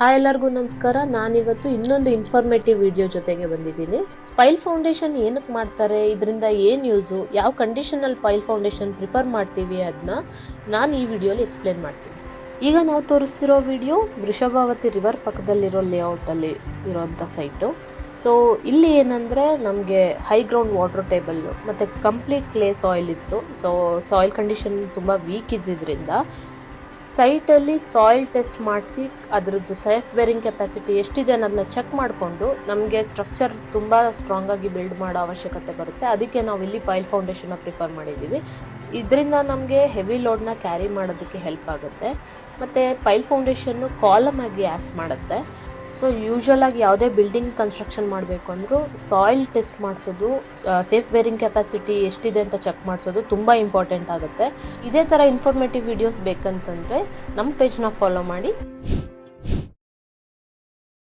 Hi ಎಲ್ಲರಿಗೂ ನಮಸ್ಕಾರ. ನಾನಿವತ್ತು ಇನ್ನೊಂದು ಇನ್ಫಾರ್ಮೇಟಿವ್ ವಿಡಿಯೋ ಜೊತೆಗೆ ಬಂದಿದ್ದೀನಿ. ಪೈಲ್ ಫೌಂಡೇಶನ್ ಏನಕ್ಕೆ ಮಾಡ್ತಾರೆ, ಇದರಿಂದ ಏನು ಯೂಸು, ಯಾವ ಕಂಡೀಷನಲ್ಲಿ ಪೈಲ್ ಫೌಂಡೇಶನ್ ಪ್ರಿಫರ್ ಮಾಡ್ತೀವಿ ಅದನ್ನ ನಾನು ಈ ವಿಡಿಯೋಲಿ ಎಕ್ಸ್ಪ್ಲೇನ್ ಮಾಡ್ತೀನಿ. ಈಗ ನಾವು ತೋರಿಸ್ತಿರೋ ವಿಡಿಯೋ ವೃಷಭಾವತಿ ರಿವರ್ ಪಕ್ಕದಲ್ಲಿರೋ ಲೇಔಟಲ್ಲಿ ಇರೋಂಥ ಸೈಟು. ಸೊ ಇಲ್ಲಿ ಏನಂದರೆ ನಮಗೆ ಹೈ ಗ್ರೌಂಡ್ ವಾಟರ್ ಟೇಬಲ್ಲು ಮತ್ತು ಕಂಪ್ಲೀಟ್ ಕ್ಲೇ ಸಾಯಿಲ್ ಇತ್ತು. ಸೊ ಸಾಯಿಲ್ ಕಂಡೀಷನ್ ತುಂಬ ವೀಕ್ ಇದ್ದಿದ್ದರಿಂದ ಸೈಟಲ್ಲಿ ಸಾಯಿಲ್ ಟೆಸ್ಟ್ ಮಾಡಿಸಿ ಅದರದ್ದು ಸೇಫ್ ಬೇರಿಂಗ್ ಕೆಪಾಸಿಟಿ ಎಷ್ಟಿದೆ ಅನ್ನೋದನ್ನ ಚೆಕ್ ಮಾಡಿಕೊಂಡು ನಮಗೆ ಸ್ಟ್ರಕ್ಚರ್ ತುಂಬ ಸ್ಟ್ರಾಂಗಾಗಿ ಬಿಲ್ಡ್ ಮಾಡೋ ಅವಶ್ಯಕತೆ ಬರುತ್ತೆ. ಅದಕ್ಕೆ ನಾವು ಇಲ್ಲಿ ಪೈಲ್ ಫೌಂಡೇಶನ್ನ ಪ್ರಿಫರ್ ಮಾಡಿದ್ದೀವಿ. ಇದರಿಂದ ನಮಗೆ ಹೆವಿ ಲೋಡ್ನ ಕ್ಯಾರಿ ಮಾಡೋದಕ್ಕೆ ಹೆಲ್ಪ್ ಆಗುತ್ತೆ. ಮತ್ತು ಪೈಲ್ ಫೌಂಡೇಶನ್ನು ಕಾಲಮ್ ಆಗಿ ಆ್ಯಕ್ಟ್ ಮಾಡುತ್ತೆ. ಸೊ ಯೂಶ್ವಲ್ ಆಗಿ ಯಾವುದೇ ಬಿಲ್ಡಿಂಗ್ ಕನ್ಸ್ಟ್ರಕ್ಷನ್ ಮಾಡಬೇಕು ಅಂದರೂ ಸಾಯಿಲ್ ಟೆಸ್ಟ್ ಮಾಡಿಸೋದು, ಸೇಫ್ ಬೇರಿಂಗ್ ಕೆಪಾಸಿಟಿ ಎಷ್ಟಿದೆ ಅಂತ ಚೆಕ್ ಮಾಡಿಸೋದು ತುಂಬ ಇಂಪಾರ್ಟೆಂಟ್ ಆಗುತ್ತೆ. ಇದೇ ಥರ ಇನ್ಫಾರ್ಮೇಟಿವ್ ವಿಡಿಯೋಸ್ ಬೇಕಂತಂದರೆ ನಮ್ಮ ಪೇಜ್ನ ಫಾಲೋ ಮಾಡಿ.